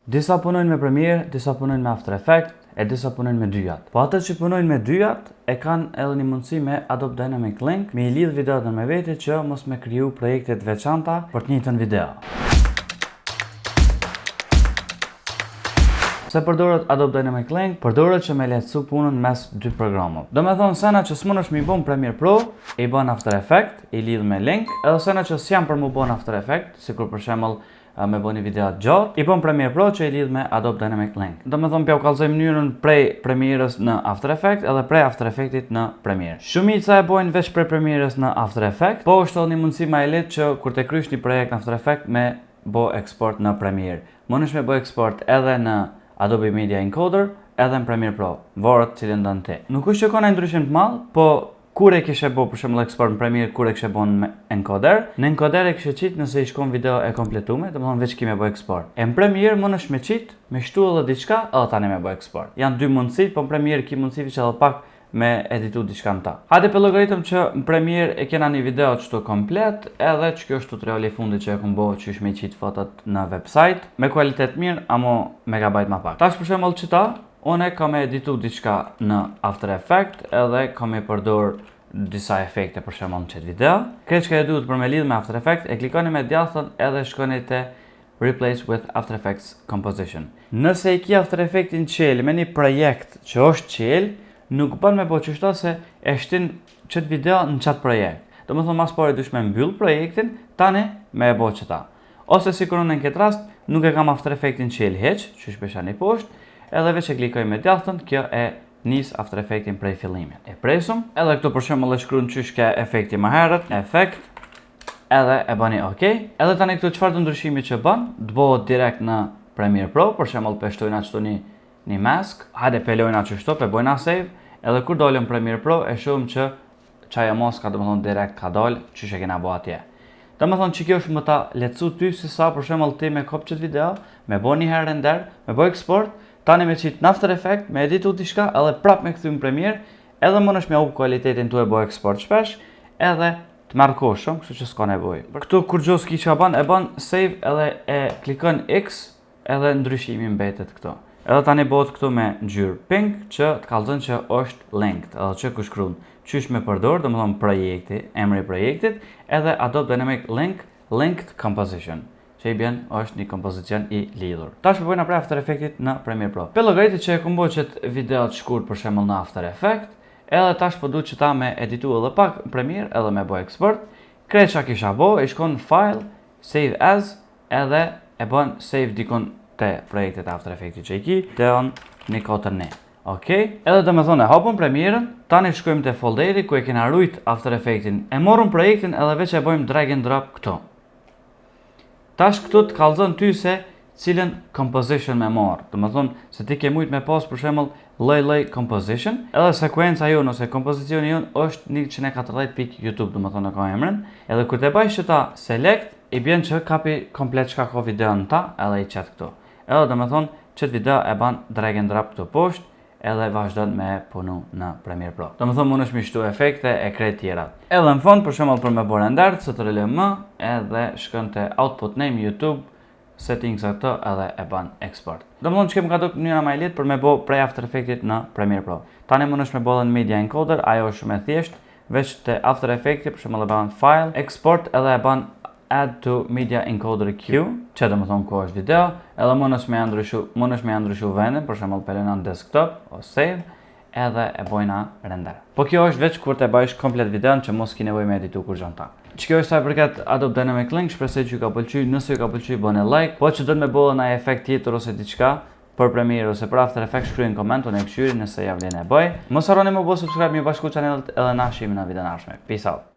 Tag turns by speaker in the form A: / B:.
A: Disa punojnë me Premiere, disa punojnë me After Effects, e disa punojnë me dyjat. Po ata që punojnë me dyjat e kanë edhe një mundësi me Adobe Dynamic Link me i lidh videot me vete që mos me kriju projekte të veçanta për të njëjtën video. Se përdoret Adobe Dynamic Link, përdoret që me lehtësu punën mes dy programeve. Do me thonë sena që s'munësh mi bon Premiere Pro, i bon After Effects, i lidh me link, edhe sena që s'jam për mu bon After Effects, sikur për shembull me bo një video gjatë, i bon Premiere Pro që i lidh me Adobe Dynamic Link. Do me thonë pja u kallëzoj mënyrën prej Premierës në After Effects edhe prej After Effectit në Premiere. Shumica e bojnë veç prej Premierës në After Effects, po është edhe një mundësi ma e lehtë që kur te krysh një projekt në After Effects me bo export në Premiere. Mundesh me bo export edhe në Adobe Media Encoder edhe në Premiere Pro, varet cilën don ti. Nuk është që ka ndryshim të madh, po kur e kishe bo për shembull export në Premiere, kur e kishe bo në encoder, në encoder e kishe qit nëse i shkon video e kompletume, domethënë veç ki me bo export. E në Premiere mundesh me qit, me shtu edhe diçka, edhe tani me bo export. Janë dy mundësi, po në Premiere ki mundësi që edhe pak me editu diçka në ta. Hajde për llogaritëm që në Premiere e kena një video qëtu komplet, edhe që kjo është tutoriali i fundit që e kom bo qysh me qit fotot në website, me kualitet mirë, amo megabajt ma pak. Tash për shembull qëta, une kam e editu diçka në After Effects edhe kam e përdor disa efekte për shembull në qëtë video. Këtë që e duhet për me lidh me After Effects, e klikoni me djathën edhe shkoni te Replace with After Effects Composition. Nëse i ki After Effects-in qel me një projekt që është qel, nuk bën me bo qështo se e shtin qëtë video në qatë projekt. Do më thonë mas pare dush me mbyll projektin, tani me e bo qëta. Ose si kur unë në këtë rast, nuk e kam After Effects-in qel heq, që shpesha një poshtë, edhe veç e klikoj me djathën, kjo e nis After Effects-in prej fillimit. E presum, edhe këtu për shembull e shkruan qysh ka efekti më herët, efekt, edhe e bani OK. Edhe tani këtu çfarë të ndryshimi që bën, të bëhet direkt në Premiere Pro, për shembull peshtojna çto një mask, hajde pelojna çështo, pe bojna save, edhe kur dolëm Premiere Pro e shohim që çaja maska domethënë direkt ka dal, çysh e kena bë atje. Domethënë që kjo është më ta lehtësu ty se sa për shembull ti me kop çet video, me bën një herë render, me bë export, tani me qit në After Effects, me editu diçka, edhe prap me kthy në Premiere, edhe mundesh me up kualitetin tu e bë export shpesh, edhe të marr kohë shumë, kështu që s'ka nevojë. Për këtu kur gjos ki çka bën, e bën save edhe e klikon X, edhe ndryshimi mbetet këtu. Edhe tani bëhet këtu me ngjyrë pink që të kallëzon që është linked, edhe që ku shkruan qysh me përdor, domethënë projekti, emri i projektit, edhe Adobe Dynamic Link, Linked Composition. Që i bjen është një kompozicion i lidhur. Tash me bojna prej After Effects në Premiere Pro. Për llogaritë që e kom bo qëtë video të shkurt për shembull në After Effects, edhe tash po du që ta me editu edhe pak në Premiere edhe me bo export, krejt që kisha bo, i shkon File, Save As, edhe e bën Save dikon te projektet After Effects që i ki, deon një kotër ne. Ok, edhe do me thonë e hapun Premierën, tani shkojmë te folderi ku e kena rujt After Effects-in, e morëm projektin edhe veç e bojmë drag and drop këtu. Tash këtu të kallëzon ty se cilën composition me marë. Do më thonë se ti ke mujt me pas për shembull lloj composition, edhe sekuenca jonë ose kompozicioni jonë është 140.youtube, do më thonë ka emrin, edhe kur të bajsh qëta select, i bjen që kapi komplet çka ka video në ta, edhe i qet këtu. Edhe do më thonë qëtë video e ban drag and drop këtu poshtë, edhe vazhdon me punu në Premiere Pro. Do më thonë mundesh me shtu efekte e krejt tjerat. Edhe në fond, për shembull për me bo render, CTRL-M, edhe shkon te output name YouTube, settings ato edhe e ban export. Do më thonë që kem ka duk njëra ma e litë për me bo prej After Effects në Premiere Pro. Tani mundesh me bo dhe në Media Encoder, ajo është shumë e thjesht, veç te After Effects, për shembull e ban file, export edhe e ban add to Media Encoder Q, që do më thonë ku është video, edhe mundesh me ndryshu vendin, për shembull pelojna në desktop, o save, edhe e bojna render. Po kjo është veç kur të bajsh komplet videon që mos ki nevojë me editu kur gjon ta. Që kjo është sa i përket Adobe Dynamic Link, shpresoj që ju ka pëlqy, nëse ju ka pëlqy bëni like, po që do të më bëllë në efekt tjetër ose diçka për Premiere ose për After Effects, shkruaj në koment, unë e këshyri nëse ja vlen e bëj. Mos harroni më bëj subscribe, më bashku channelit edhe na shihemi në videon e ardhshme. Peace out.